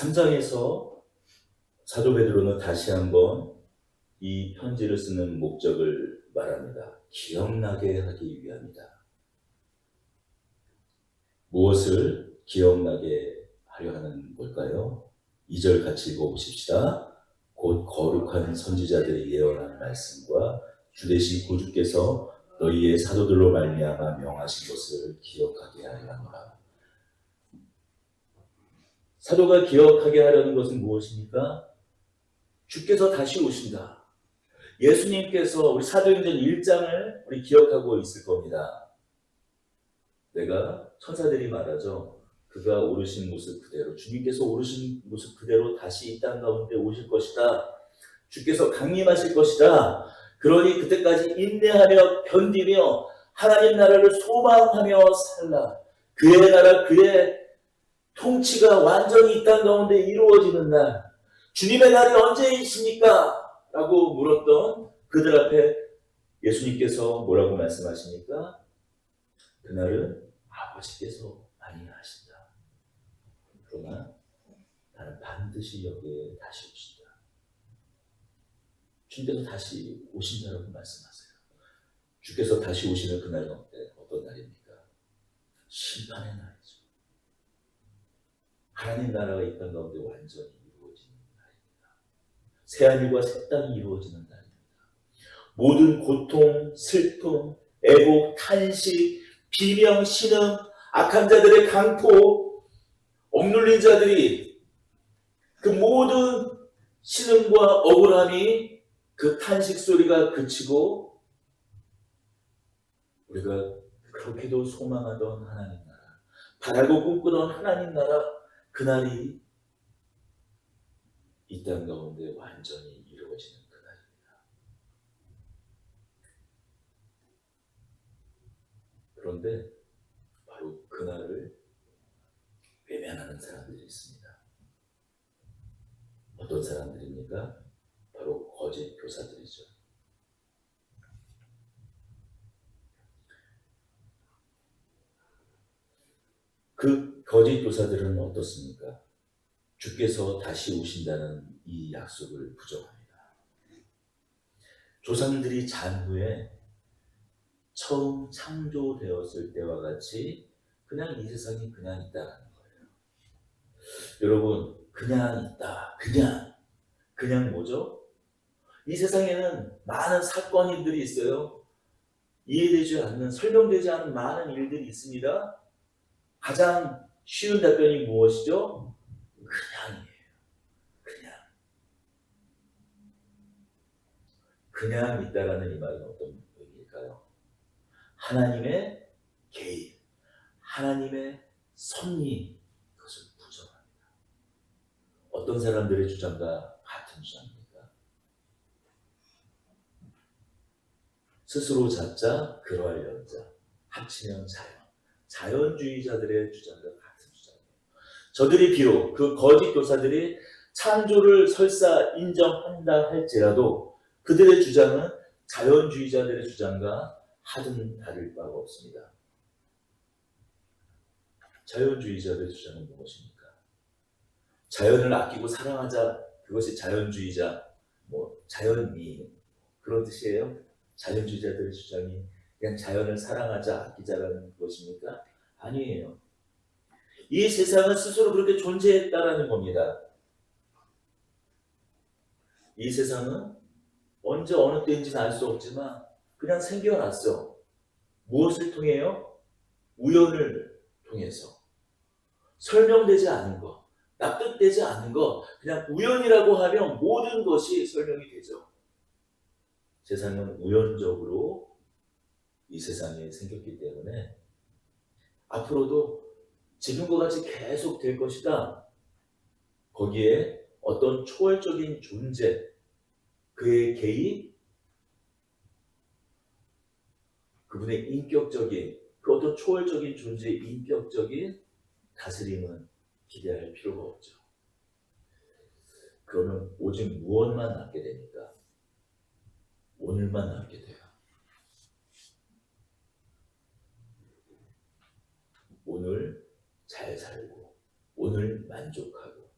3장에서 사도 베드로는 다시 한번 이 편지를 쓰는 목적을 말합니다. 기억나게 하기 위함이다. 무엇을 기억나게 하려 하는 걸까요? 2절 같이 읽어보십시다. 곧 거룩한 선지자들이 예언한 말씀과 주되신 구주께서 너희의 사도들로 말미암아 명하신 것을 기억하게 하려 하노라. 사도가 기억하게 하려는 것은 무엇입니까? 주께서 다시 오신다. 예수님께서 우리 사도행전 1장을 우리 기억하고 있을 겁니다. 내가 천사들이 말하죠. 그가 오르신 모습 그대로, 주님께서 오르신 모습 그대로 다시 이 땅 가운데 오실 것이다. 주께서 강림하실 것이다. 그러니 그때까지 인내하며 견디며 하나님 나라를 소망하며 살라. 그의 나라, 그의 통치가 완전히 이 땅 가운데 이루어지는 날, 주님의 날이 언제이십니까? 라고 물었던 그들 앞에 예수님께서 뭐라고 말씀하십니까? 그날은 아버지께서 많이 하신다. 그러나 나는 반드시 여기에 다시 오신다. 주님께서 다시 오신다라고 말씀하세요. 주께서 다시 오시는 그날은 어떤 날입니까? 심판의 날이죠. 하나님 나라가 이 땅 가운데 완전히 이루어지는 날입니다. 새하늘과 새 땅이 이루어지는 날입니다. 모든 고통, 슬픔, 애곡, 탄식, 비명, 신음, 악한 자들의 강포, 억눌린 자들이 그 모든 신음과 억울함이 그 탄식 소리가 그치고 우리가 그렇게도 소망하던 하나님 나라, 바라고 꿈꾸던 하나님 나라, 그날이 이 땅 가운데 완전히 이루어지는 그날입니다. 그런데 바로 그날을 외면하는 사람들이 있습니다. 어떤 사람들입니까? 바로 거짓 교사들이죠. 그 거짓 교사들은 어떻습니까? 주께서 다시 오신다는 이 약속을 부정합니다. 조상들이 잔 후에 처음 창조되었을 때와 같이 그냥 이 세상이 그냥 있다는 거예요. 여러분, 그냥 있다. 그냥 뭐죠? 이 세상에는 많은 사건들이 있어요. 이해되지 않는, 설명되지 않은 많은 일들이 있습니다. 가장 쉬운 답변이 무엇이죠? 그냥이에요. 그냥 있다라는 이 말은 어떤 의미일까요? 하나님의 개입, 하나님의 섭리, 그것을 부정합니다. 어떤 사람들의 주장과 같은 주장입니까? 스스로 잡자, 그러하려자, 합치면 자연. 자연주의자들의 주장과 같은 주장이에요. 저들이 비록 그 거짓 교사들이 창조를 설사 인정한다 할지라도 그들의 주장은 자연주의자들의 주장과 하등 다를 바가 없습니다. 자연주의자들의 주장은 무엇입니까? 자연을 아끼고 사랑하자, 그것이 자연주의자, 자연미 그런 뜻이에요? 자연주의자들의 주장이 그냥 자연을 사랑하자, 아끼자라는 것입니까? 아니에요. 이 세상은 스스로 그렇게 존재했다라는 겁니다. 이 세상은 언제 어느 때인지는 알 수 없지만 그냥 생겨났어. 무엇을 통해요? 우연을 통해서. 설명되지 않은 것, 납득되지 않은 것, 그냥 우연이라고 하면 모든 것이 설명이 되죠. 세상은 우연적으로 이 세상에 생겼기 때문에 앞으로도 지금과 같이 계속 될 것이다. 거기에 어떤 초월적인 존재, 그의 개입, 그분의 인격적인, 그 어떤 초월적인 존재의 인격적인 다스림은 기대할 필요가 없죠. 그러면 오직 무엇만 남게 됩니까? 오늘만 남게 돼요. 오늘 잘 살고, 오늘 만족하고,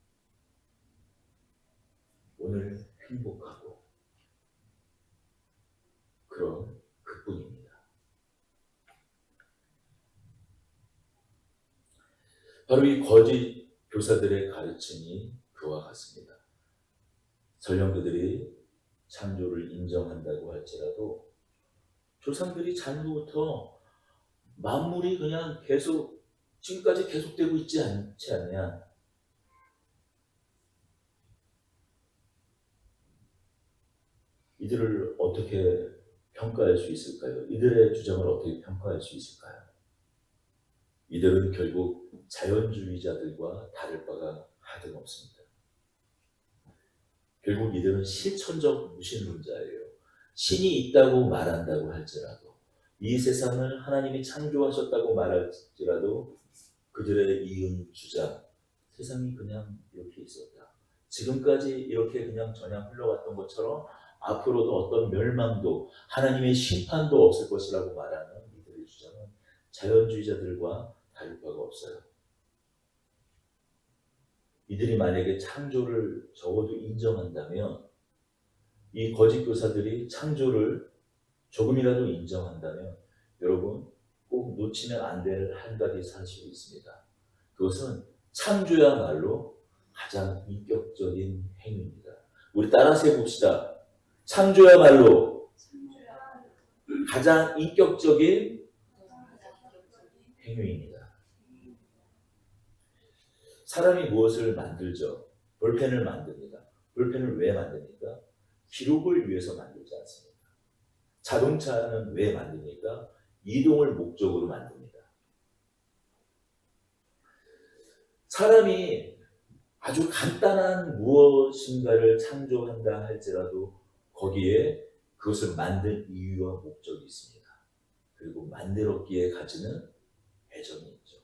행복하고 그런 그뿐입니다. 바로 이 거짓 교사들의 가르침이 그와 같습니다. 설령 그들이 창조를 인정한다고 할지라도 조상들이 장부부터 만물이 그냥 계속 지금까지 계속되고 있지 않지 않냐. 이들을 어떻게 평가할 수 있을까요? 이들의 주장을 어떻게 평가할 수 있을까요? 이들은 결국 자연주의자들과 다를 바가 하등 없습니다. 결국 이들은 실천적 무신론자예요. 신이 있다고 말한다고 할지라도, 이 세상을 하나님이 창조하셨다고 말할지라도 그들의 이은 주장, 세상이 그냥 이렇게 있었다. 지금까지 이렇게 그냥 저냥 흘러갔던 것처럼 앞으로도 어떤 멸망도 하나님의 심판도 없을 것이라고 말하는 이들의 주장은 자연주의자들과 다를 바가 없어요. 이들이 만약에 창조를 적어도 인정한다면, 이 거짓 교사들이 창조를 조금이라도 인정한다면 여러분 꼭 놓치면 안 될 한 가지 사실이 있습니다. 그것은 창조야말로 가장 인격적인 행위입니다. 우리 따라서 해봅시다. 창조야말로 가장 인격적인 행위입니다. 사람이 무엇을 만들죠? 볼펜을 만듭니다. 볼펜을 왜 만듭니까? 기록을 위해서 만들지 않습니다. 자동차는 왜 만듭니까? 이동을 목적으로 만듭니다. 사람이 아주 간단한 무엇인가를 창조한다 할지라도 거기에 그것을 만든 이유와 목적이 있습니다. 그리고 만들었기에 가지는 애정이 있죠.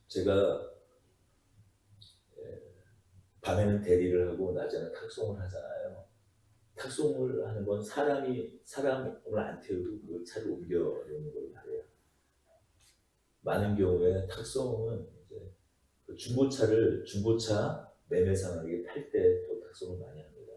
제가 밤에는 대리를 하고 낮에는 탁송을 하잖아요. 탁송을 하는 건 사람을 안 태우고 그 차를 옮겨놓는 걸 말해요. 많은 경우에 탁송은 이제 그 중고차 매매상에게 팔 때 또 탁송을 많이 합니다.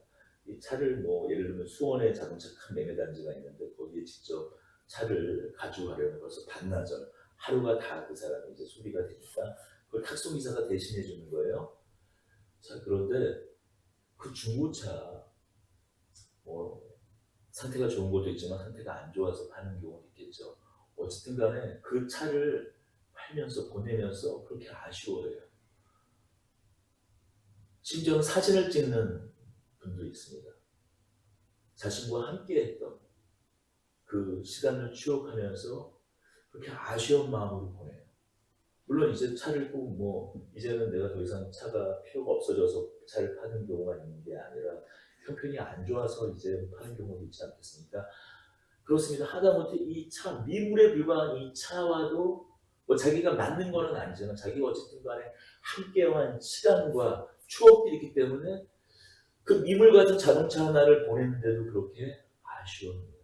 이 차를 뭐 예를 들면 수원에 자동차 큰 매매단지가 있는데 거기에 직접 차를 가져가려면 벌써 반나절, 하루가 다 그 사람이 이제 소비가 되니까 그걸 탁송 기사가 대신해 주는 거예요. 자, 그런데 그 중고차 뭐 상태가 좋은 것도 있지만 상태가 안 좋아서 파는 경우도 있겠죠. 어쨌든 간에 그 차를 팔면서 보내면서 그렇게 아쉬워해요. 심지어는 사진을 찍는 분도 있습니다. 자신과 함께 했던 그 시간을 추억하면서 그렇게 아쉬운 마음으로 보내요. 물론 이제 차를 꼭 이제는 내가 더 이상 차가 필요가 없어져서 차를 파는 경우가 있는 게 아니라 형편이 안 좋아서 이제 파는 경우도 있지 않겠습니까? 그렇습니다. 하다못해 이 차, 미물에 불과한 이 차와도 뭐 자기가 만든 거는 아니지만 자기가 어쨌든 간에 함께한 시간과 추억들이 있기 때문에 그 미물 같은 자동차 하나를 보냈는데도 그렇게 아쉬워합니다.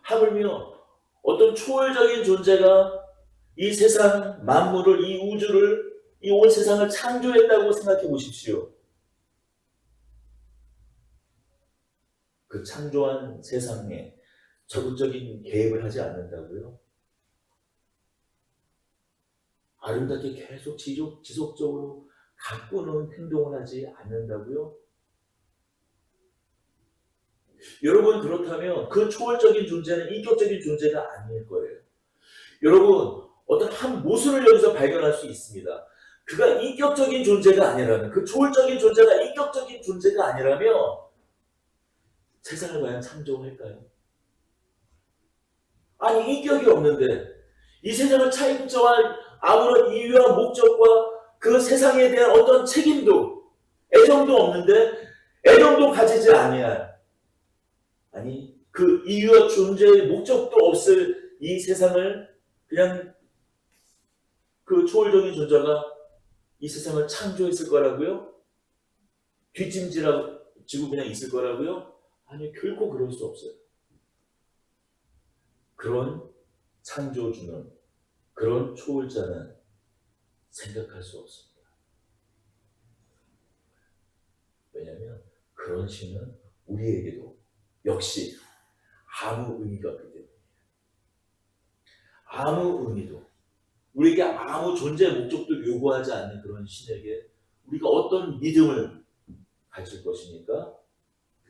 하물며 어떤 초월적인 존재가 이 세상 만물을, 이 우주를, 이 온 세상을 창조했다고 생각해 보십시오. 그 창조한 세상에 적극적인 개입을 하지 않는다고요? 아름답게 계속 지속적으로 가꾸는 행동을 하지 않는다고요? 여러분, 그렇다면 그 초월적인 존재는 인격적인 존재가 아닐 거예요. 여러분, 어떤 한 모순을 여기서 발견할 수 있습니다. 그가 인격적인 존재가 아니라면, 그 초월적인 존재가 인격적인 존재가 아니라면 세상을 과연 창조할까요? 아니, 인격이 없는데 이 세상을 창조할 아무런 이유와 목적과 그 세상에 대한 어떤 책임도, 애정도 없는데, 애정도 가지지 아니할, 아니 그 이유와 존재의 목적도 없을 이 세상을 그냥 그 초월적인 존재가 이 세상을 창조했을 거라고요? 뒷짐지고 그냥 있을 거라고요? 아니, 결코 그럴 수 없어요. 그런 창조주는, 그런 초월자는 생각할 수 없습니다. 왜냐하면 그런 신은 우리에게도 역시 아무 의미가 없기 때문이에요. 아무 의미도, 우리에게 아무 존재 목적도 요구하지 않는 그런 신에게 우리가 어떤 믿음을 가질 것입니까?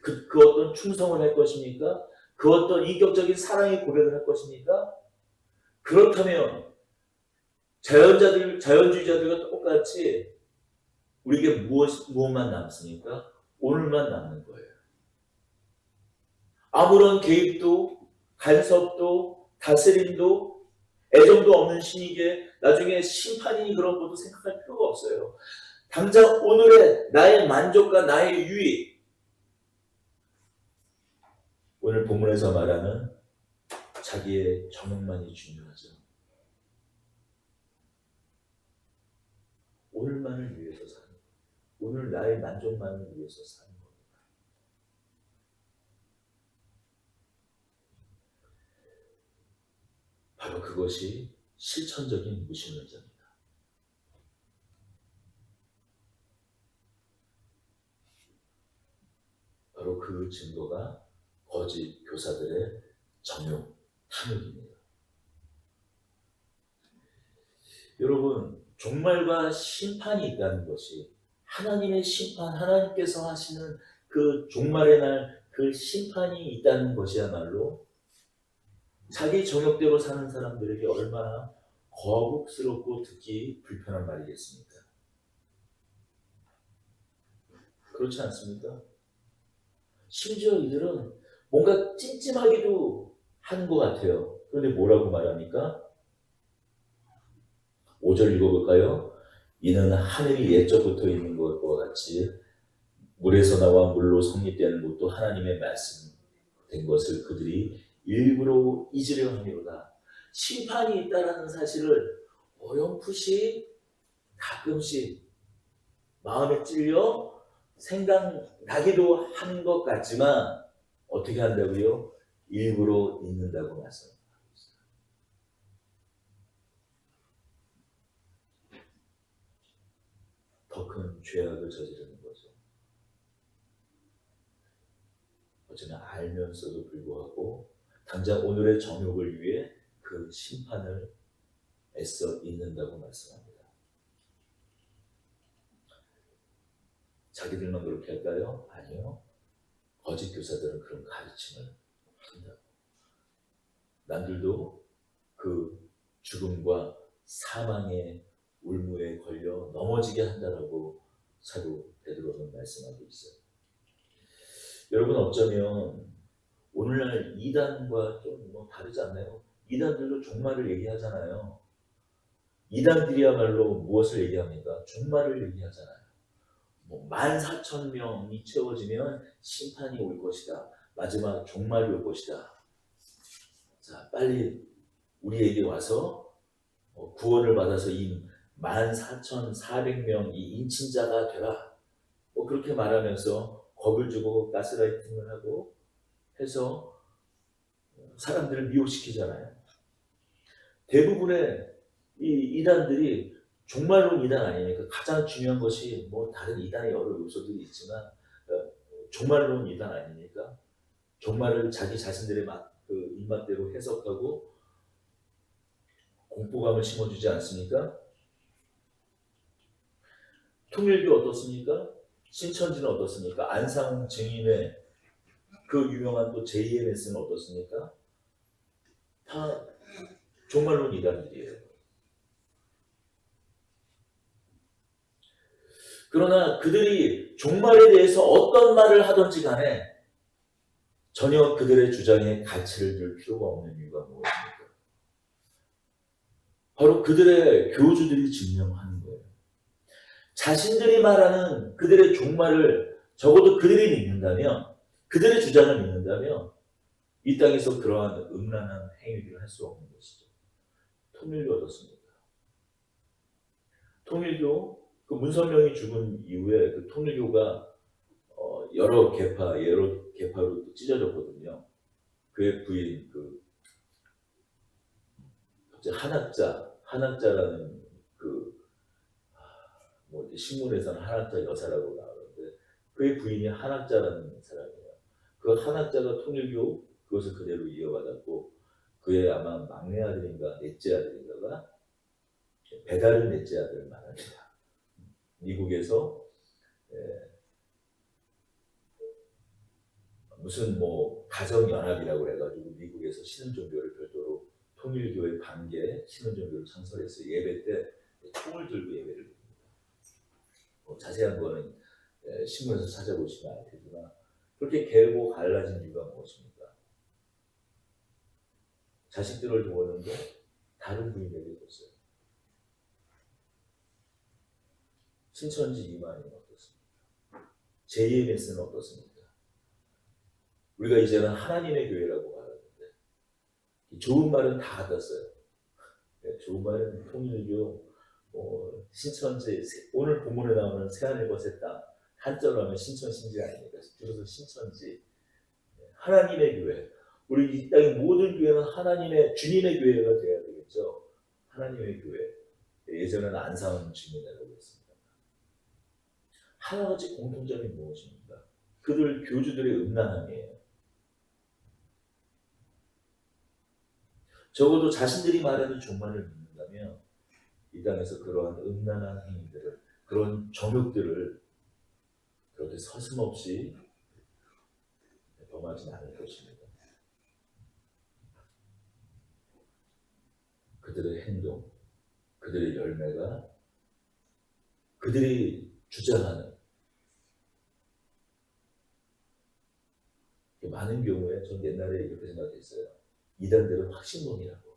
그 어떤 충성을 할 것입니까? 그 어떤 인격적인 사랑의 고백을 할 것입니까? 그렇다면 자연주의자들과 똑같이 우리에게 무엇만 남습니까? 오늘만 남는 거예요. 아무런 개입도, 간섭도, 다스림도, 애정도 없는 신에게 나중에 심판이니 그런 것도 생각할 필요가 없어요. 당장 오늘의 나의 만족과 나의 유익, 오늘 본문에서 말하는 자기의 정욕만이 중요하죠. 오늘만을 위해서 사는 거예요. 오늘 나의 만족만을 위해서 사는 겁니다. 바로 그것이 실천적인 무신론자입니다. 바로 그 증거가 거짓 교사들의 정욕, 탐욕입니다. 여러분, 종말과 심판이 있다는 것이 하나님의 심판, 하나님께서 하시는 그 종말의 날 그 심판이 있다는 것이야말로 자기 정욕대로 사는 사람들에게 얼마나 거북스럽고 듣기 불편한 말이겠습니까? 그렇지 않습니까? 심지어 이들은 뭔가 찜찜하기도 하는 것 같아요. 그런데 뭐라고 말합니까? 5절 읽어볼까요? 이는 하늘이 옛적부터 있는 것과 같이 물에서 나와 물로 성립되는 것도 하나님의 말씀된 것을 그들이 일부러 잊으려 함이로다. 심판이 있다라는 사실을 어렴풋이 가끔씩 마음에 찔려 생각나기도 하는 것 같지만 어떻게 한다고요? 일부러 잊는다고 말씀합니다. 더 큰 죄악을 저지르는 거죠. 어쩌면 알면서도 불구하고 당장 오늘의 정욕을 위해 그 심판을 애써 잊는다고 말씀합니다. 자기들만 그렇게 할까요? 아니요. 거짓 교사들은 그런 가르침을 한다고. 남들도 그 죽음과 사망의 울무에 걸려 넘어지게 한다라고 사도 베드로는 말씀하고 있어요. 여러분, 어쩌면 오늘날 이단과 좀 다르지 않나요? 이단들도 종말을 얘기하잖아요. 이단들이야말로 무엇을 얘기합니까? 종말을 얘기하잖아요. 14,000명이 채워지면 심판이 올 것이다. 마지막 종말이 올 것이다. 자, 빨리 우리에게 와서 구원을 받아서 이 14,400명 이 인친자가 되라. 그렇게 말하면서 겁을 주고 가스라이팅을 하고 해서 사람들을 미혹시키잖아요. 대부분의 이 이단들이 종말론 이단 아니니까 가장 중요한 것이 다른 이단의 여러 요소들이 있지만 종말론 이단 아닙니까? 종말을 자기 자신들의 그 입맛대로 해석하고 공포감을 심어주지 않습니까? 통일교 어떻습니까? 신천지는 어떻습니까? 안상 증인의 그 유명한 또 JMS는 어떻습니까? 다 종말론 이단들이에요. 그러나 그들이 종말에 대해서 어떤 말을 하든지 간에 전혀 그들의 주장에 가치를 둘 필요가 없는 이유가 무엇입니까? 바로 그들의 교주들이 증명하는 거예요. 자신들이 말하는 그들의 종말을 적어도 그들이 믿는다면, 그들의 주장을 믿는다면 이 땅에서 그러한 음란한 행위를 할 수 없는 것이죠. 통일교 어떻습니까? 통일교 그 문선명이 죽은 이후에 그 통일교가 여러 계파로 찢어졌거든요. 그의 부인 한학자라는 그 뭐 신문에서는 한학자 여사라고 나오는데 그의 부인이 한학자라는 사람이에요. 그 한학자가 통일교 그것을 그대로 이어받았고 그의 아마 막내 아들인가 넷째 아들인가가 배다른 넷째 아들을 말합니다. 미국에서 무슨 뭐 가정연합이라고 해가지고 미국에서 신흥종교를 별도로 통일교의 반개 신흥종교를 창설했어요. 예배 때 총을 들고 예배를 드립니다. 자세한 거는 신문에서 찾아보시면 알 테지만 그렇게 개고 갈라진 이유가 무엇입니까? 자식들을 두었는데 다른 부인에게 줬어요. 신천지 이만희는 어떻습니까? JMS는 어떻습니까? 우리가 이제는 하나님의 교회라고 말하는데 좋은 말은 다 갖다 써요. 좋은 말은 통일교, 신천지, 오늘 본문에 나오는 새하늘과 땅 한자로 하면 신천신지 아닙니까? 줄여서 신천지. 하나님의 교회. 우리 이 땅의 모든 교회는 하나님의 주님의 교회가 되어야 되겠죠. 하나님의 교회. 예전에는 안상은 주민이라고 했습니다. 하나같이 공통점이 무엇입니까? 그들 교주들의 음란함이에요. 적어도 자신들이 말하는 종말을 믿는다면 이 땅에서 그러한 음란한 행위들을, 그런 정욕들을 그렇게 서슴없이 범하지 않을 것입니다. 그들의 행동, 그들의 열매가 그들이 주장하는 많은 경우에 전 옛날에 이렇게 생각했어요. 이단들은 확신범이라고.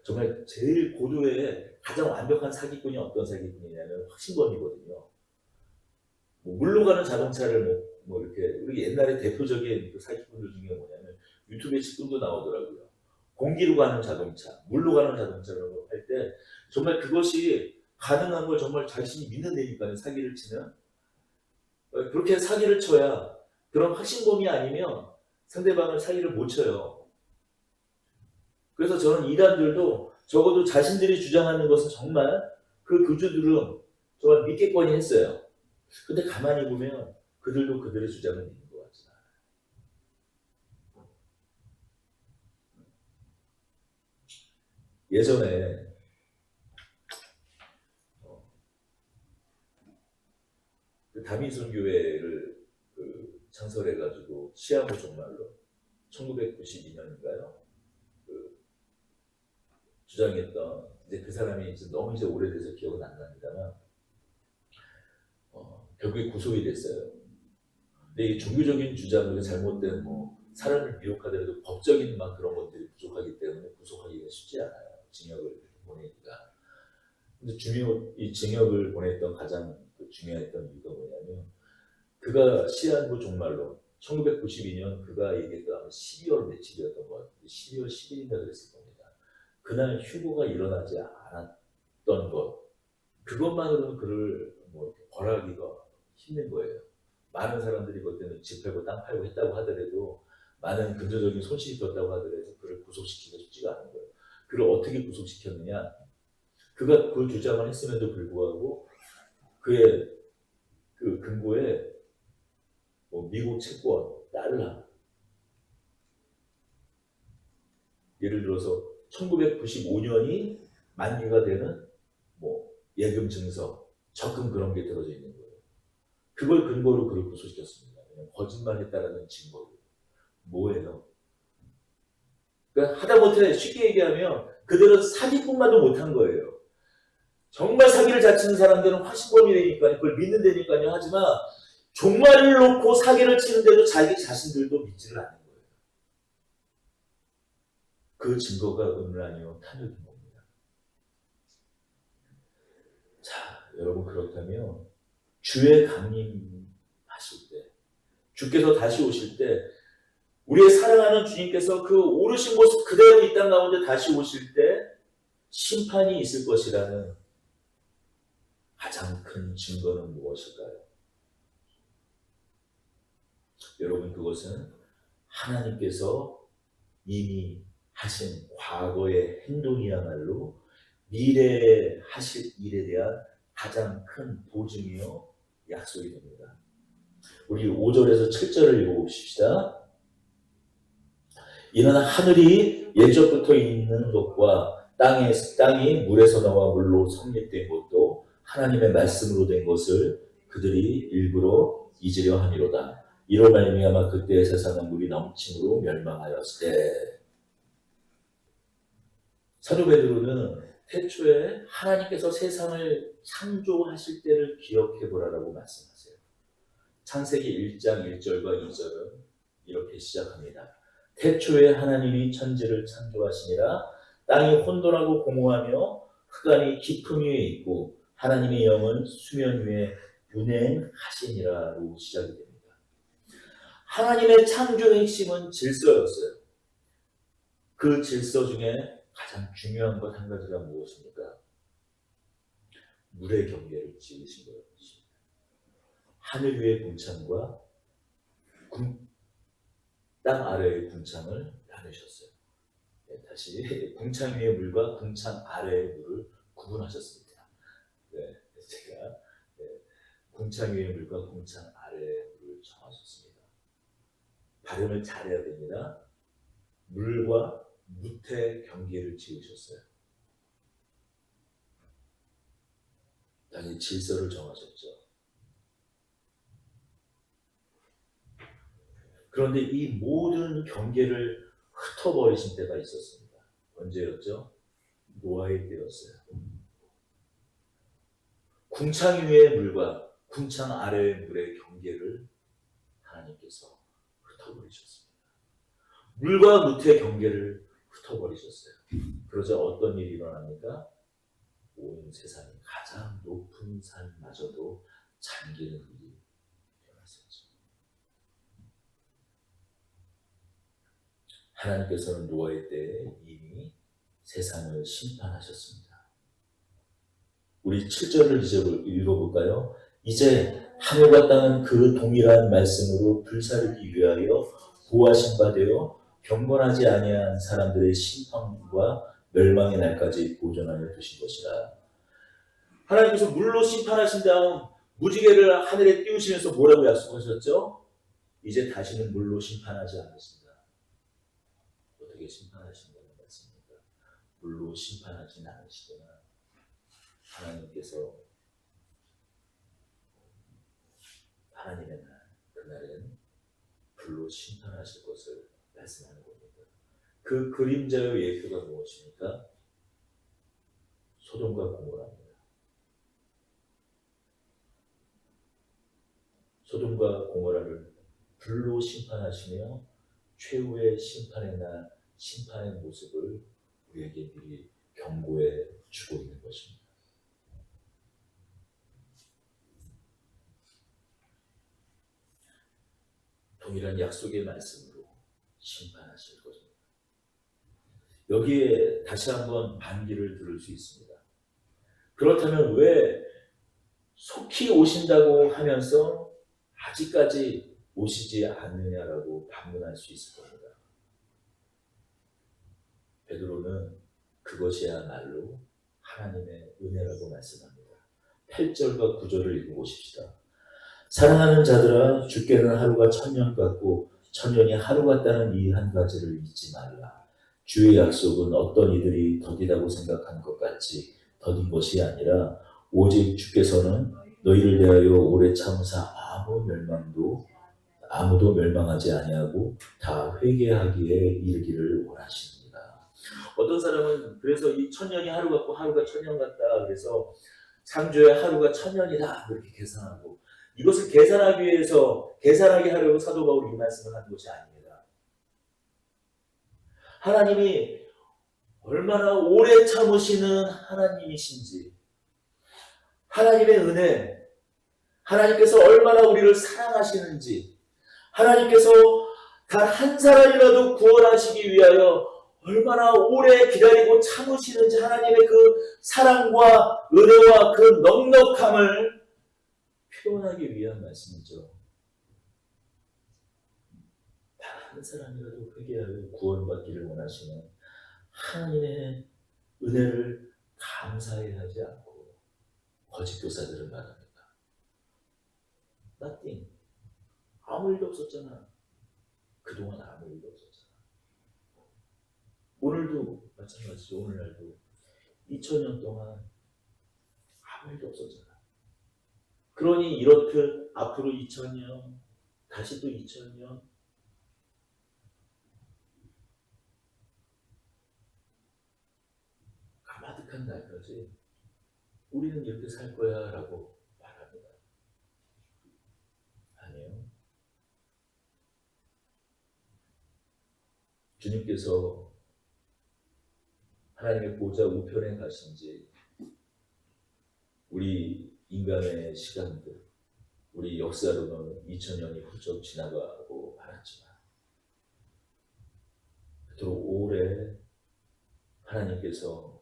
정말 제일 고도의 가장 완벽한 사기꾼이 어떤 사기꾼이냐면 확신범이거든요. 뭐 물러가는 자동차를 뭐 이렇게 우리 옛날에 대표적인 그 사기꾼들 중에 뭐냐면 유튜브에 지금도 나오더라고요. 공기로 가는 자동차, 물로 가는 자동차라고 할 때 정말 그것이 가능한 걸 정말 자신이 믿는다니까요. 사기를 치는. 그렇게 사기를 쳐야 그런 확신범이 아니면 상대방을 사기를 못 쳐요. 그래서 저는 이단들도 적어도 자신들이 주장하는 것은 정말 그 교주들은 정말 믿겠거니 했어요. 근데 가만히 보면 그들도 그들의 주장을 믿는 것 같지 않아요. 예전에 그 다민sun 교회를 창설해가지고 시아부 종말로 1992년인가요? 주장했던 이제 그 사람이 이제 너무 이제 오래돼서 기억은 안 납니다만 결국에 구속이 됐어요. 근데 이 종교적인 주장들이 잘못된 뭐 사람을 미혹하더라도 법적인 막 그런 것들이 부족하기 때문에 구속하기가 쉽지 않아요. 징역을 보내니까. 근데 이 징역을 보냈던 가장 중요했던 이유가 뭐냐면 그가 시한부 종말로 1992년 그가 얘기했던 12월 며칠이었던 것 같아요. 12월 10일인가 그랬을 겁니다. 그날 휴고가 일어나지 않았던 것 그것만으로는 그를 뭐 벌하기가 힘든 거예요. 많은 사람들이 그것 때문에 집 팔고 땅 팔고 했다고 하더라도 많은 근저적인 손실이 있었다고 하더라도 그를 구속시키기가 쉽지가 않은 거예요. 그를 어떻게 구속시켰느냐? 그가 그 주장을 했음에도 불구하고 그의 그 근거에 뭐 미국 채권, 달러 예를 들어서 1995년이 만기가 되는 뭐 예금 증서, 적금 그런 게 들어져 있는 거예요. 그걸 근거로 그를 구속시켰습니다. 거짓말했다라는 증거로. 뭐예요? 그러니까 하다못해 쉽게 얘기하면 그들은 사기꾼만도 못한 거예요. 정말 사기를 잘 치는 사람들은 확신범이 되니까요. 그걸 믿는다니까요. 하지만 종말을 놓고 사기를 치는데도 자기 자신들도 믿지를 않는 거예요. 그 증거가 음란이요 탐욕인 겁니다. 자, 여러분 그렇다면 주의 강림하실 때, 주께서 다시 오실 때, 우리의 사랑하는 주님께서 그 오르신 모습 그대로 이 땅 가운데 다시 오실 때 심판이 있을 것이라는 가장 큰 증거는 무엇일까요? 여러분 그것은 하나님께서 이미 하신 과거의 행동이야말로 미래에 하실 일에 대한 가장 큰 보증이요 약속이 됩니다. 우리 5절에서 7절을 읽어봅시다. 이는 하늘이 옛적부터 있는 것과 땅이 물에서 나와 물로 성립된 것도 하나님의 말씀으로 된 것을 그들이 일부러 잊으려 함이로다. 이로 말미암아 그때 세상은 물이 넘침으로 멸망하였을 때. 사도 베드로는 태초에 하나님께서 세상을 창조하실 때를 기억해 보라라고 말씀하세요. 창세기 1장 1절과 2절은 이렇게 시작합니다. 태초에 하나님이 천지를 창조하시니라. 땅이 혼돈하고 공허하며 흑암이 깊음 위에 있고 하나님의 영은 수면 위에 운행하시니라로 시작이 됩니다. 하나님의 창조의 핵심은 질서였어요. 그 질서 중에 가장 중요한 것 한 가지가 무엇입니까? 물의 경계를 지으신 것입니다. 하늘 위의 궁창과 땅 아래의 궁창을 나누셨어요. 네, 다시 궁창 위의 물과 궁창 아래의 물을 구분하셨습니다. 네, 제가 궁창 위의 물과 궁창 아래의 물을 정하셨습니다. 발음을 잘해야 됩니다. 물과 뭇의 경계를 지으셨어요. 당연히 질서를 정하셨죠. 그런데 이 모든 경계를 흩어버리신 때가 있었습니다. 언제였죠? 노아의 때였어요. 궁창 위의 물과 궁창 아래의 물의 경계를 하나님께서 흩어버리셨습니다. 물과 뭇의 경계를 흩어버리셨어요. 그러자 어떤 일이 일어납니까? 온 세상이 가장 높은 산마저도 잠기는 일이 일어났었죠. 하나님께서는 노아의 때에 이미 세상을 심판하셨습니다. 우리 7절을 이제 읽어볼까요? 이제 하늘과 땅은 그 동일한 말씀으로 불사르기 위하여 보호하신 바 되어 경건하지 아니한 사람들의 심판과 멸망의 날까지 보존하여 두신 것이라. 하나님께서 물로 심판하신 다음 무지개를 하늘에 띄우시면서 뭐라고 약속하셨죠? 이제 다시는 물로 심판하지 않으신다. 어떻게 심판하신다는 말씀입니까? 물로 심판하지는 않으시구나. 하나님께서 하나님의 날, 그날은 불로 심판하실 것을 말씀하는 겁니다. 그 그림자의 예표가 무엇입니까? 소돔과 고모라입니다. 소돔과 고모라를 불로 심판하시며 최후의 심판의 날, 심판의 모습을 우리에게 미리 경고해 주고 있는 것입니다. 동일한 약속의 말씀으로 심판하실 것입니다. 여기에 다시 한번 반기를 들을 수 있습니다. 그렇다면 왜 속히 오신다고 하면서 아직까지 오시지 않느냐라고 반문할 수 있을 겁니다. 베드로는 그것이야말로 하나님의 은혜라고 말씀합니다. 8절과 9절을 읽어보십시다. 사랑하는 자들아, 주께는 하루가 천년 같고 천년이 하루 같다는 이 한 가지를 잊지 말라. 주의 약속은 어떤 이들이 더디다고 생각하는 것 같이 더딘 것이 아니라 오직 주께서는 너희를 대하여 오래 참으사 아무도 멸망하지 아니하고 다 회개하기에 이르기를 원하십니다. 어떤 사람은 그래서 이 천년이 하루 같고 하루가 천년 같다, 그래서 창조의 하루가 천년이다 그렇게 계산하고, 이것을 계산하게 하려고 사도 바울이 이 말씀을 하는 것이 아닙니다. 하나님이 얼마나 오래 참으시는 하나님이신지, 하나님의 은혜, 하나님께서 얼마나 우리를 사랑하시는지, 하나님께서 단 한 사람이라도 구원하시기 위하여 얼마나 오래 기다리고 참으시는지, 하나님의 그 사랑과 은혜와 그 넉넉함을 표현하기 위한 말씀이죠. 단 한 사람이라도 회개하여 구원받기를 원하시는 하나님의 은혜를 감사해 하지 않고 거짓 교사들은 말합니다. nothing. 아무 일도 없었잖아. 그동안 아무 일도 없었잖아. 오늘도 마찬가지죠. 오늘날도 2000년 동안 아무 일도 없었잖아. 그러니 이렇듯 앞으로 2000년, 다시 또 2000년, 까마득한 날까지 우리는 이렇게 살 거야 라고 말합니다. 아니에요. 주님께서 하나님의 보좌 우편에 가신지 우리 인간의 시간들, 우리 역사로는 2000년이 훌쩍 지나가고 말았지만 그토록 오래 하나님께서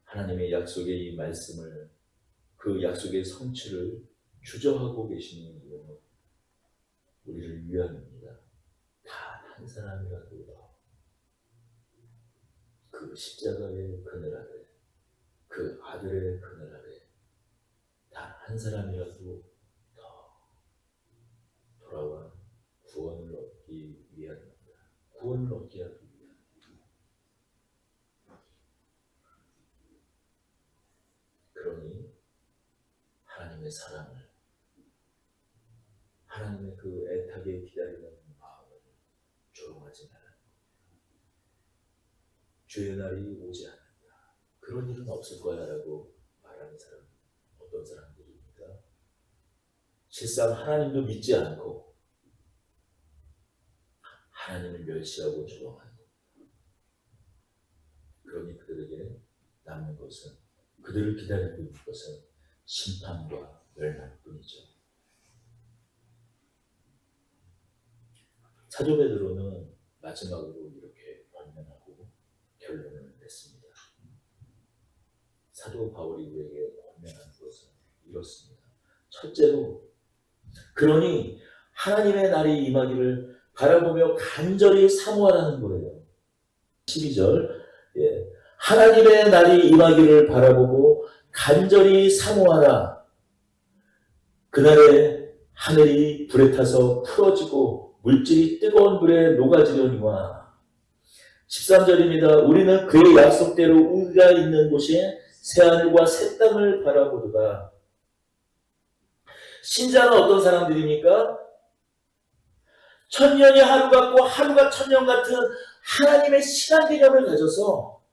하나님의 약속의 이 말씀을, 그 약속의 성취를 주저하고 계시는 이유는 우리를 위함입니다. 단 한 사람이라도 그 십자가의 그늘 아래, 그 아들의 그늘 아래 단 한 사람이라도 더 돌아와 구원을 얻기 위함입니다. 구원을 얻게 하기 위함. 그러니 하나님의 사랑을, 하나님의 그 애타게 기다리는 마음을 조롱하지 말라. 주의 날이 오지 않는다. 그런 일은 없을 거야 라고 말하는 사람, 어떤 사람들입니까? 실상 하나님도 믿지 않고 하나님을 멸시하고 조롱하는 겁니다. 그러니 그들에게 남는 것은, 그들을 기다리고 있는 것은 심판과 멸망뿐이죠. 사도 베드로는 마지막으로 이렇게 권면하고 결론을 냈습니다. 사도 바울이 우리에게 권면하는 것은 이렇습니다. 첫째로, 그러니 하나님의 날이 임하기를 바라보며 간절히 사모하라는 거예요. 12절, 하나님의 날이 임하기를 바라보고 간절히 사모하라. 그날에 하늘이 불에 타서 풀어지고 물질이 뜨거운 불에 녹아지려니와. 13절입니다. 우리는 그의 약속대로 의가 있는 곳에 새하늘과 새 땅을 바라보도다. 신자는 어떤 사람들입니까? 천년이 하루 같고 하루가 천년 같은 하나님의 시간 개념을 가져서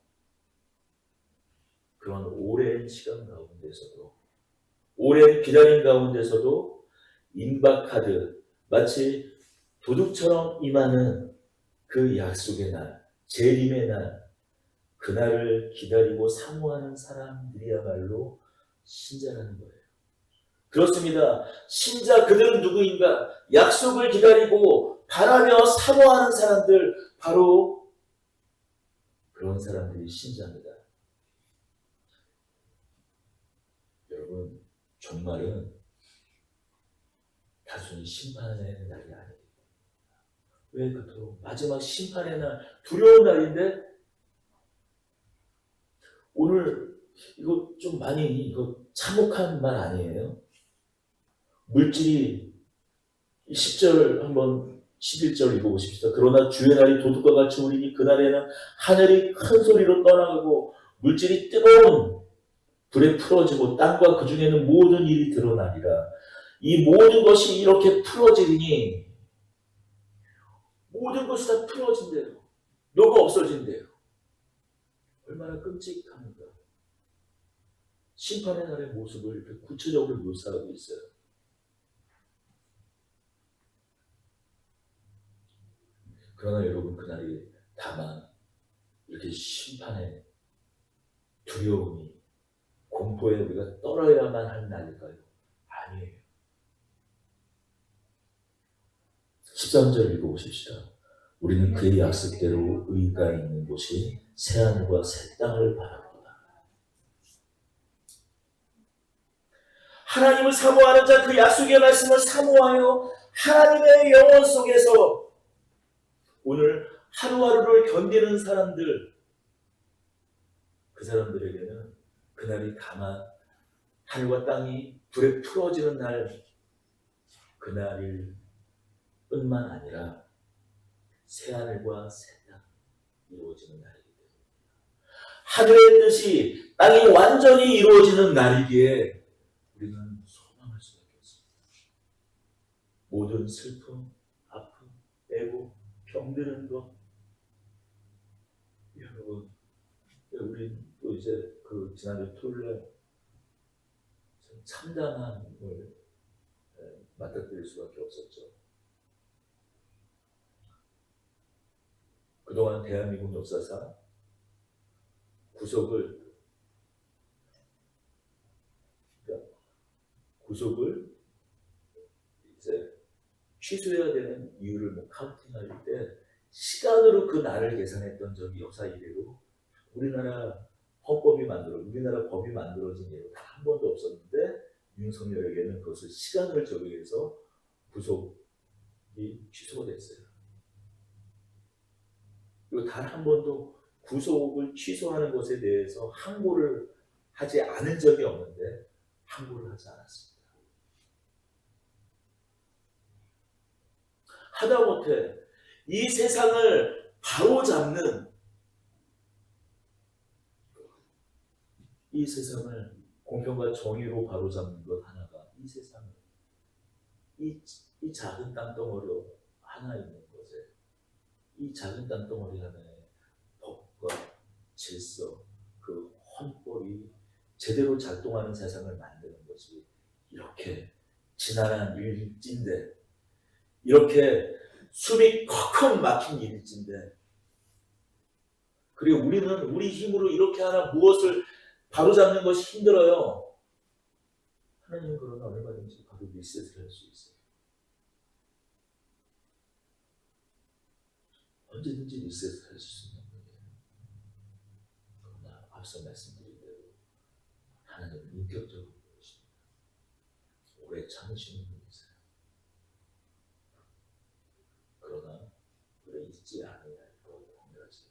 그런 오랜 시간 가운데서도, 오랜 기다림 가운데서도 임박하듯 마치 도둑처럼 임하는 그 약속의 날, 재림의 날, 그날을 기다리고 사모하는 사람들이야말로 신자라는 거예요. 그렇습니다. 신자, 그들은 누구인가? 약속을 기다리고 바라며 사모하는 사람들, 바로 그런 사람들이 신자입니다. 여러분, 종말은 단순히 심판의 날이 아닙니다. 왜 그토록 마지막 심판의 날, 두려운 날인데 오늘 이거 좀 많이 이거 참혹한 말 아니에요? 물질이 10절 한번 11절 읽어보십시오. 그러나 주의 날이 도둑과 같이 오리니 그날에는 하늘이 큰 소리로 떠나가고 물질이 뜨거운 불에 풀어지고 땅과 그 중에는 모든 일이 드러나리라. 이 모든 것이 이렇게 풀어지니 모든 것이 다 풀어진대요. 녹아 없어진대요. 얼마나 끔찍합니까? 심판의 날의 모습을 이렇게 구체적으로 묘사하고 있어요. 그러나 여러분, 그날이 다만 이렇게 심판의 두려움이, 공포에 우리가 떨어야만 할 날일까요? 아니에요. 13절 읽어보십시오. 우리는 그의 약속대로 의가 있는 곳이 새하늘과 새 땅을 바라보다. 하나님을 사모하는 자, 그 약속의 말씀을 사모하여 하나님의 영혼 속에서 오늘 하루하루를 견디는 사람들, 그 사람들에게는 그날이 다만 하늘과 땅이 불에 풀어지는 날, 그날일 뿐만 아니라 새하늘과 새 땅이 이루어지는 날이기 때문에 하늘의 뜻이 땅이 완전히 이루어지는 날이기에 우리는 소망할 수밖에 없습니다. 모든 슬픔, 아픔, 애고, 병드는 것, 여러분, 우리 또 이제 그 지난주 토요일에 참담함을 맞닥뜨릴 수밖에 없었죠. 그동안 대한민국 역사상 구속을 이제 취소해야 되는 이유를 뭐 카운팅할 때 시간으로 그 날을 계산했던 적이 역사 이래로 우리나라 법이 만들어진 예로 단 한 번도 없었는데 윤석열에게는 그것을 시간을 적용해서 구속이 취소가 됐어요. 그리고 단 한 번도 구속을 취소하는 것에 대해서 항고를 하지 않은 적이 없는데 항고를 하지 않았습니다. 하다못해 이 세상을 바로잡는, 이 세상을 공평과 정의로 바로잡는 것 하나가 이 세상을 이 작은 땅덩어리 하나 있는 것에, 이 작은 땅덩어리 하나에 법과 질서, 그 헌법이 제대로 작동하는 세상을 만드는 것이 이렇게 지난한 일일진데, 이렇게 숨이 컥컥 막힌 일일진데, 그리고 우리는 우리 힘으로 이렇게 하나 무엇을 바로잡는 것이 힘들어요. 하나님은 그러나 얼마든지 바로 리셋을 할 수 있어요. 언제든지 리셋을 할 수 있는 거예요. 그러나 앞서 말씀드린 대로 하나님은 인격적으로 보십니다. 오래 참으시는 분이세요. 그러나 오래 있지 않아야 할 것 당연하지.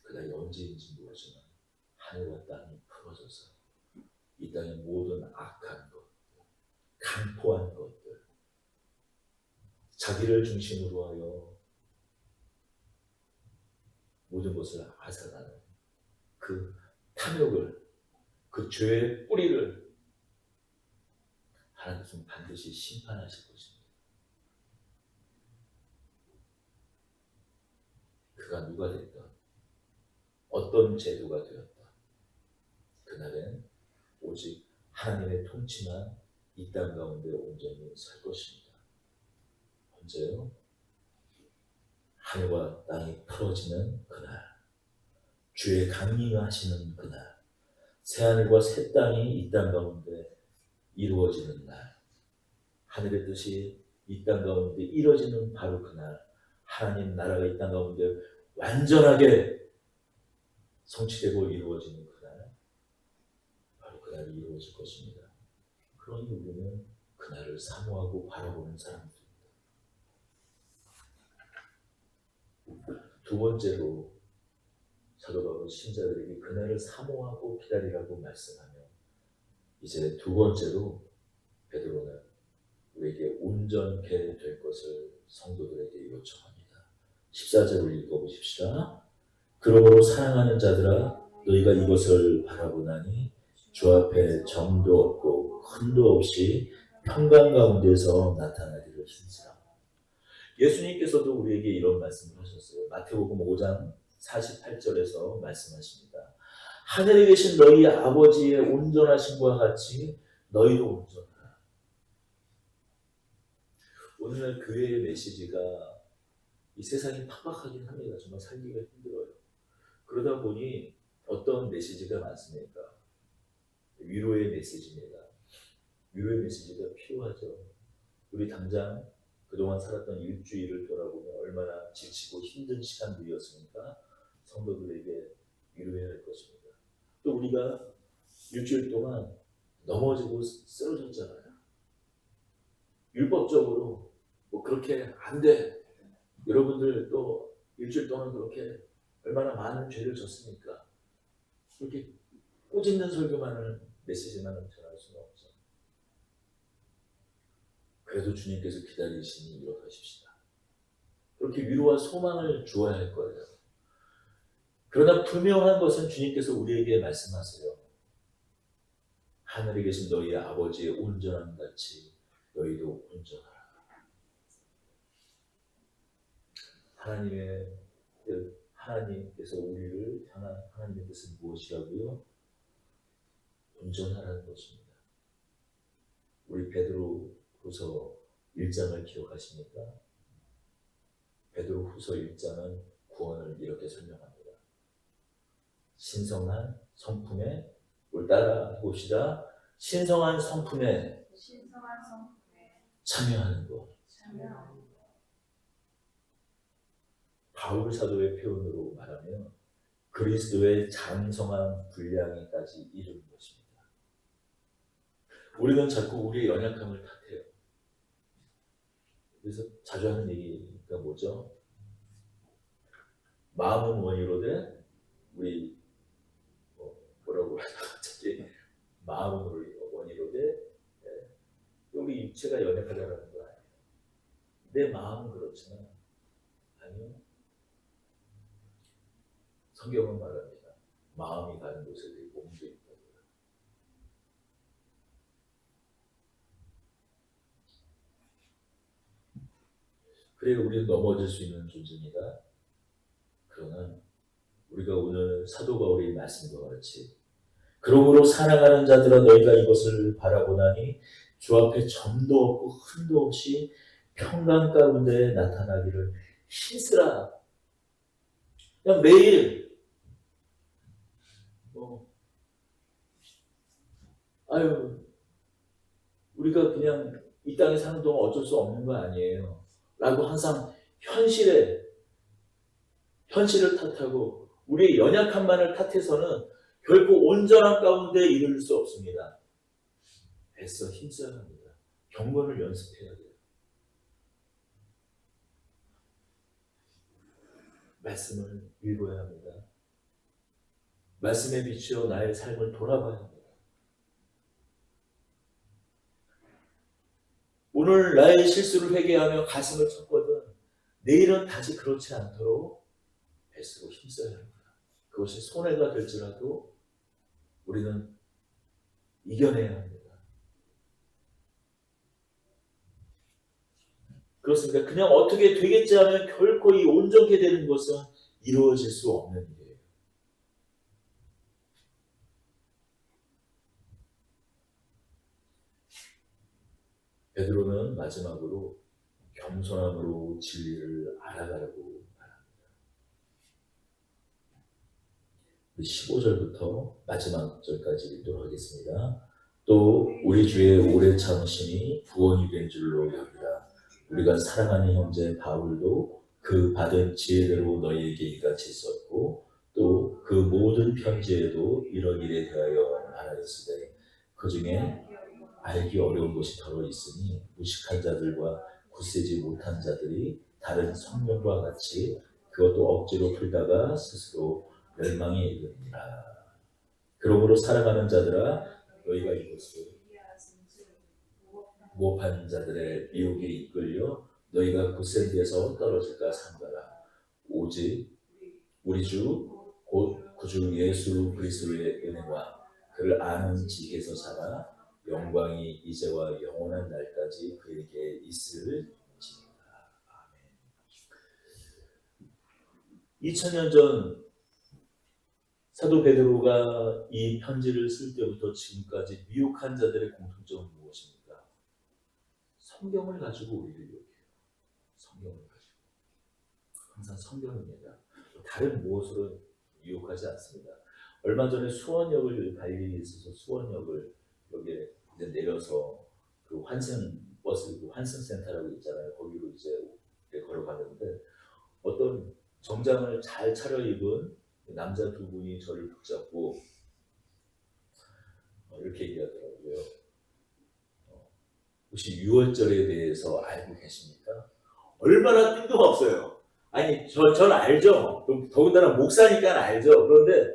그날이 언제인지 모르지만 하늘과 땅이 풀어져서 이 땅의 모든 악한 것들, 강포한 것들, 자기를 중심으로 하여 모든 것을 앗아가는 그 탐욕을, 그 죄의 뿌리를 하나님은 반드시 심판하실 것입니다. 그가 누가 됐던, 어떤 제도가 되었던, 그날엔 오직 하나님의 통치만 이 땅 가운데 온전히 설 것입니다. 언제요? 하늘과 땅이 풀어지는 그날, 주의 강림하시는 그날, 새하늘과 새 땅이 이 땅 가운데 이루어지는 날, 하늘의 뜻이 이 땅 가운데 이루어지는 바로 그날, 하나님 나라가 이 땅 가운데 완전하게 성취되고 이루어지는 그날, 바로 그날이 이루어질 것입니다. 그러니 우리는 그날을 사모하고 바라보는 사람들입니다. 두 번째로 사도 바울은 신자들에게 그날을 사모하고 기다리라고 말씀하며, 이제 두 번째로 베드로는 우리에게 온전케 될 것을 성도들에게 요청합니다. 14절을 읽어보십시다. 그러므로 사랑하는 자들아, 너희가 이것을 바라보나니 주 앞에 정도 없고 흔도 없이 평강 가운데서 나타나기를 힘쓰라. 예수님께서도 우리에게 이런 말씀을 하셨어요. 마태복음 5장 48절에서 말씀하십니다. 하늘에 계신 너희 아버지의 온전하심과 같이 너희도 온전하라. 오늘날 교회의 메시지가 이 세상이 팍팍하긴 합니다. 정말 살기가 힘들어요. 그러다 보니 어떤 메시지가 많습니까? 위로의 메시지입니다. 위로의 메시지가 필요하죠. 우리 당장 그동안 살았던 일주일을 돌아보면 얼마나 지치고 힘든 시간들이었습니까? 성도들에게 위로해야 할 것입니다. 또 우리가 일주일 동안 넘어지고 쓰러졌잖아요. 율법적으로 뭐 그렇게 안 돼. 여러분들 또 일주일 동안 그렇게 얼마나 많은 죄를 졌습니까? 그렇게 꼬집는 설교만을 메시지만을 전할 수는 없죠. 그래도 주님께서 기다리시니 일어나십시다. 그렇게 위로와 소망을 주어야 할 거예요. 그러나 분명한 것은 주님께서 우리에게 말씀하세요. 하늘에 계신 너희 아버지의 온전함 같이 너희도 온전하라. 하나님께서 우리를 향한 하나님의 뜻은 무엇이라고요? 온전하라는 것입니다. 우리 베드로후서 1장을 기억하십니까? 베드로후서 1장은 구원을 이렇게 설명합니다. 신성한 성품에, 우리 따라 해봅시다. 신성한 성품에 참여하는 것. 바울 사도의 표현으로 말하면 그리스도의 장성한 분량에까지 이르는 것입니다. 우리는 자꾸 우리의 연약함을 탓해요. 그래서 자주 하는 얘기가 뭐죠? 마음은 원이로되 우리 뭐라고 하나 갑자기 마음은 원이로되 우리 육체가 연약하다는 거 아니에요. 내 마음은 그렇지만 아니요. 성경은 말합니다. 마음이 가는 곳에 내 몸도 있다고요. 그래 우리는 넘어질 수 있는 존재입니다. 그러나 우리가 오늘 사도 바울의 말씀과 같이 그러므로 사랑하는 자들아 너희가 이것을 바라보나니 주 앞에 점도 없고 흠도 없이 평강 가운데 나타나기를 힘쓰라. 그냥 매일 우리가 그냥 이 땅에 사는 동안 어쩔 수 없는 거 아니에요 라고 항상 현실을 탓하고 우리의 연약함만을 탓해서는 결코 온전한 가운데 이를 수 없습니다. 애써 힘써야 합니다. 경건을 연습해야 돼요. 말씀을 읽어야 합니다. 말씀에 비추어 나의 삶을 돌아봐야 합니다. 오늘 나의 실수를 회개하며 가슴을 쳤거든 내일은 다시 그렇지 않도록 애쓰고 힘써야 합니다. 그것이 손해가 될지라도 우리는 이겨내야 합니다. 그렇습니다. 그냥 어떻게 되겠지 하면 결코 이 온전케 되는 것은 이루어질 수 없는 일이에요. 베드로는 마지막으로 겸손함으로 진리를 알아가라고 말합니다. 15절부터 마지막 절까지 읽도록 하겠습니다. 또 우리 주의 오래 참으심이 구원이 된 줄로 여기라. 우리가 사랑하는 형제 바울도 그 받은 지혜대로 너희에게 이같이 썼고 또 그 모든 편지에도 이런 일에 대하여 말하였으되 그 중에 알기 어려운 것이 더러 있으니 무식한 자들과 굳세지 못한 자들이 다른 성령과 같이 그것도 억지로 풀다가 스스로 멸망에 이르리라. 그러므로 사랑하는 자들아 너희가 이것을 모업한 자들의 미혹에 이끌려 너희가 굳센 데서 떨어질까 삼가라. 오직 우리 주 곧 구주 예수 그리스도의 은혜와 그를 아는 지식에서 자라 영광이 이제와 영원한 날까지 그에게 있을지니라. 아멘. 2000년 전 사도 베드로가 이 편지를 쓸 때부터 지금까지 미혹한 자들의 공통점은 무엇입니까? 성경을 가지고 우리를 미혹해요. 성경을 가지고. 항상 성경입니다. 다른 무엇으로 유혹하지 않습니다. 얼마 전에 수원역을 갈 일이 있어서 수원역을 여기에 이제 내려서 그 환승 버스, 그 환승센터라고 있잖아요. 거기로 이제 걸어가는데 어떤 정장을 잘 차려입은 남자 두 분이 저를 붙잡고 이렇게 얘기하더라고요. 혹시 6월절에 대해서 알고 계십니까? 얼마나 뜬금없어요. 아니, 저는 알죠. 더군다나 목사니까 알죠. 그런데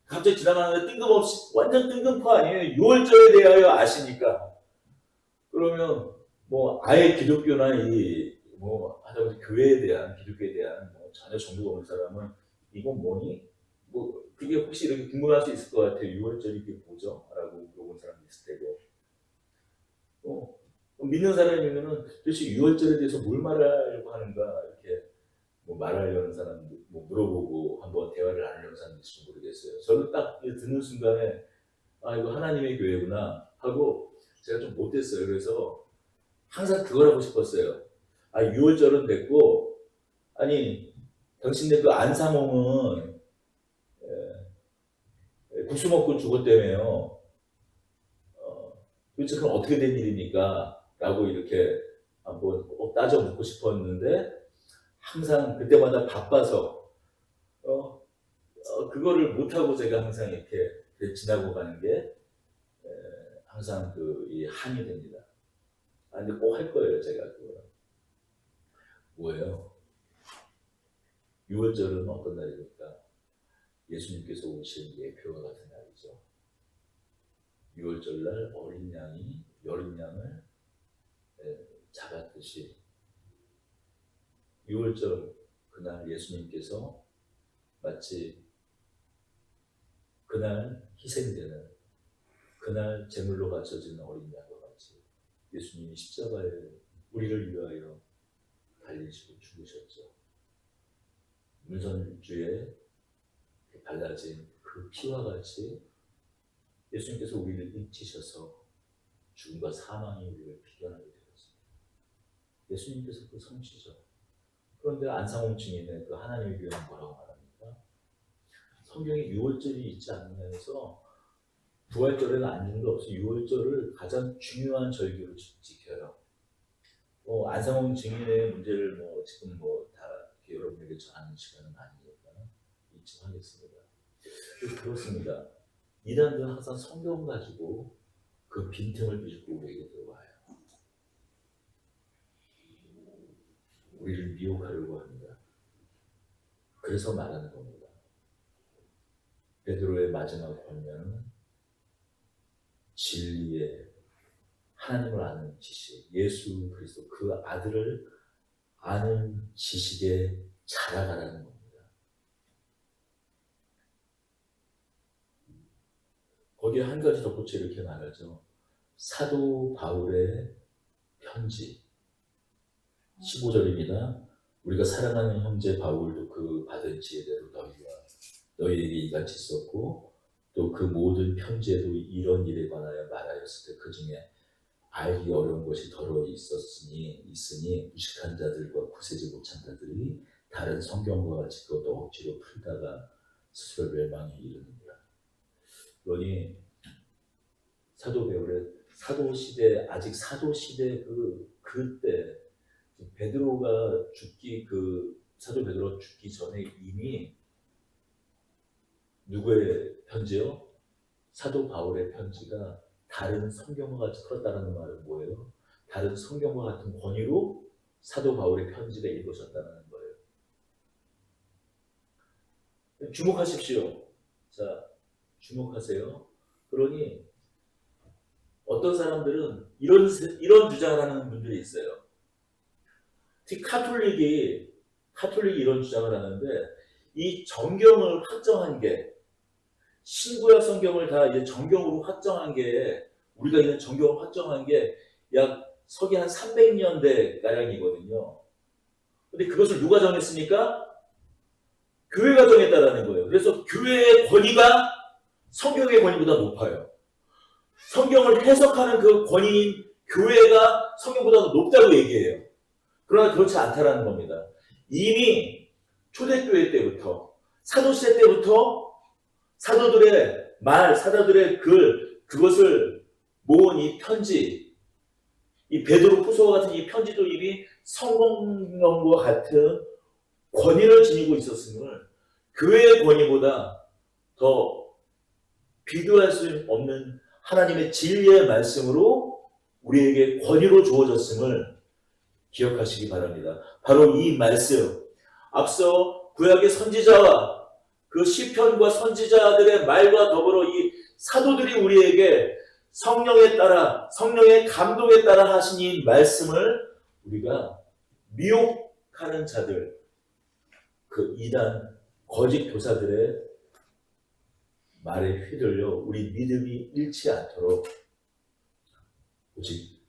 갑자기 지나가는데 뜬금없이 완전 뜬금포 아니에요. 유월절에 대하여 아시니까. 그러면 뭐 아예 기독교나 이 뭐 하다못해 교회에 대한 기독교에 대한 뭐 전혀 정보가 없는 사람은 이건 뭐니? 뭐 그게 혹시 이렇게 궁금할 수 있을 것 같아요. 유월절이 이게 뭐죠? 라고 물어본 사람이 있을 테고. 믿는 사람이면은 도대체 유월절에 대해서 뭘 말하려고 하는가 이렇게 뭐 말하려는 사람도 뭐 물어보고 한번 대화를 나누려는 사람도 있을지 모르겠어요. 저는 딱 듣는 순간에 아 이거 하나님의 교회구나 하고 제가 좀 못됐어요. 그래서 항상 그걸 하고 싶었어요. 아 유월절은 됐고 아니 당신네 그 안상홍은 국수 먹고 죽었다며요. 도대체 그럼 어떻게 된 일입니까? 라고 이렇게 한번 꼭 따져 묻고 싶었는데 항상 그때마다 바빠서 그거를 못하고 제가 항상 이렇게 지나고 가는 게 항상 이 한이 됩니다. 근데 꼭 할 거예요, 제가 그거. 뭐예요? 6월절은 어떤 날입니까? 예수님께서 오신 예표와 같은 날이죠. 6월절 날 어린 양이 여린 양을 잡았듯이 6월절 그날 예수님께서 마치 그날 희생되는 그날 제물로 바쳐지는 어린 양과 같이 예수님이 십자가에 우리를 위하여 달리시고 죽으셨죠. 문선주에 발라진 그 피와 같이 예수님께서 우리를 입히셔서 죽음과 사망이 우리를 비견하게 되었습니다. 예수님께서 그 성취죠. 그런데 안상홍 증인의 그 하나님의 교회는 뭐라고 말합니까? 성경에 6월절이 있지 않으면서 부활절에는 안중도 없이 6월절을 가장 중요한 절기로 지켜요. 안상홍 증인의 문제를 지금 다 여러분에게 전하는 시간은 아니니까 이쯤 하겠습니다. 그렇습니다. 이단들은 항상 성경 가지고 그 빈틈을 비집고 우리에게 들어와요. 우리를 미혹하려고 합니다. 그래서 말하는 겁니다. 베드로의 마지막 권면은 진리의 하나님을 아는 지식, 예수 그리스도 그 아들을 아는 지식에 자라가라는 겁니다. 거기에 한 가지 덧붙여 이렇게 말하죠. 사도 바울의 편지 15절입니다. 우리가 사랑하는 형제 바울도 그 받은 지혜대로 너희에게 이같이 썼고 또 그 모든 편지에도 이런 일에 관하여 말하였을 때 그 중에 알기 어려운 것이 더러 있으니 무식한 자들과 구세지 못한 자들이 다른 성경과 같이 그것도 억지로 풀다가 스스로 멸망에 이르느니라. 그러니 사도 바울의 사도 시대 아직 사도 시대 그때 베드로가 죽기 사도 베드로가 죽기 전에 이미 누구의 편지요? 사도 바울의 편지가 다른 성경과 같이 풀었다는 말은 뭐예요? 다른 성경과 같은 권위로 사도 바울의 편지가 읽어졌다는 거예요. 주목하십시오. 자, 주목하세요. 그러니 어떤 사람들은 이런 주장을 하는 분들이 있어요. 특히 카톨릭이 이런 주장을 하는데 이 정경을 확정한 게 신구약 성경을 다 이제 정경으로 확정한 게 우리가 있는 정경을 확정한 게 약 서기 한 300년대 가량이거든요. 근데 그것을 누가 정했습니까? 교회가 정했다라는 거예요. 그래서 교회의 권위가 성경의 권위보다 높아요. 성경을 해석하는 그 권위인 교회가 성경보다 높다고 얘기해요. 그러나 그렇지 않다라는 겁니다. 이미 초대교회 때부터 사도시대 때부터 사도들의 말, 사도들의 글, 그것을 모은 이 편지, 이 베드로 후서와 같은 이 편지도 이미 성경과 같은 권위를 지니고 있었음을 교회의 권위보다 더 비교할 수 없는 하나님의 진리의 말씀으로 우리에게 권위로 주어졌음을 기억하시기 바랍니다. 바로 이 말씀, 앞서 구약의 선지자와 그 시편과 선지자들의 말과 더불어 이 사도들이 우리에게 성령에 따라, 성령의 감동에 따라 하신 이 말씀을 우리가 미혹하는 자들, 그 이단 거짓 교사들의 말에 휘둘려 우리 믿음이 잃지 않도록 오직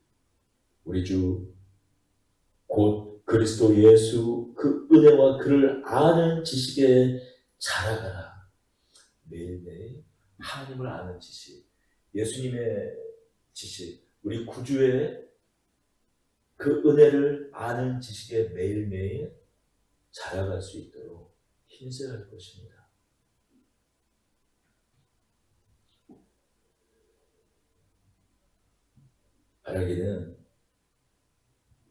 우리 주 곧 그리스도 예수 그 은혜와 그를 아는 지식에 자라가라. 매일매일 하나님을 아는 지식, 예수님의 지식, 우리 구주의 그 은혜를 아는 지식에 매일매일 자라갈 수 있도록 힘써야 할 것입니다. 바라기는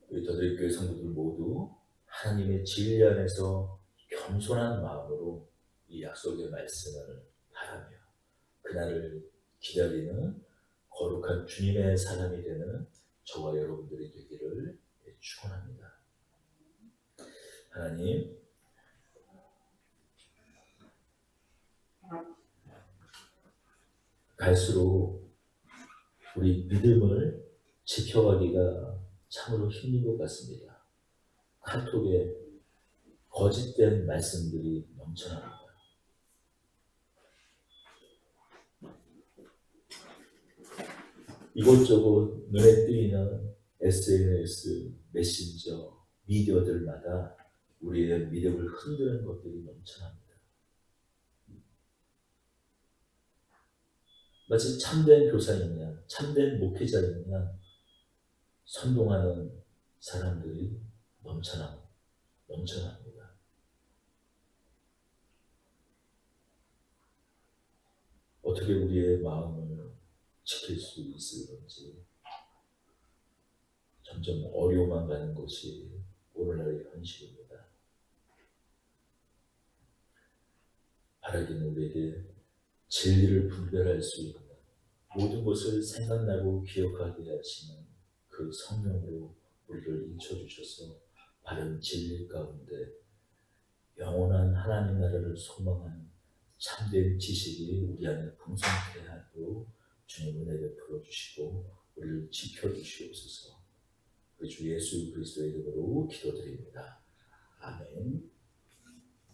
우리 더드립교회 성도들 모두 하나님의 진리 안에서 겸손한 마음으로 이 약속의 말씀을 바라며 그날을 기다리는 거룩한 주님의 사람이 되는 저와 여러분들이 되기를 축원합니다. 하나님, 갈수록 우리 믿음을 지켜가기가 참으로 힘든 것 같습니다. 카톡에 거짓된 말씀들이 넘쳐납니다. 이곳저곳 눈에 띄는 SNS, 메신저, 미디어들마다 우리의 믿음을 흔드는 것들이 넘쳐납니다. 마치 참된 교사이냐, 참된 목회자이냐 선동하는 사람들이 넘쳐납니다. 어떻게 우리의 마음을 지킬 수 있을 건지 점점 어려워만 가는 것이 오늘날의 현실입니다. 바라기는 우리에게 진리를 분별할 수 있는 모든 것을 생각나고 기억하게 하시는 그 성령으로 우리를 인쳐주셔서 바른 진리 가운데 영원한 하나님 나라를 소망하는 참된 지식이 우리 안에 풍성케 하도록 주님 은혜 베풀어 주시고 우리를 지켜주시옵소서. 우리 주 예수 그리스도의 이름으로 기도드립니다. 아멘.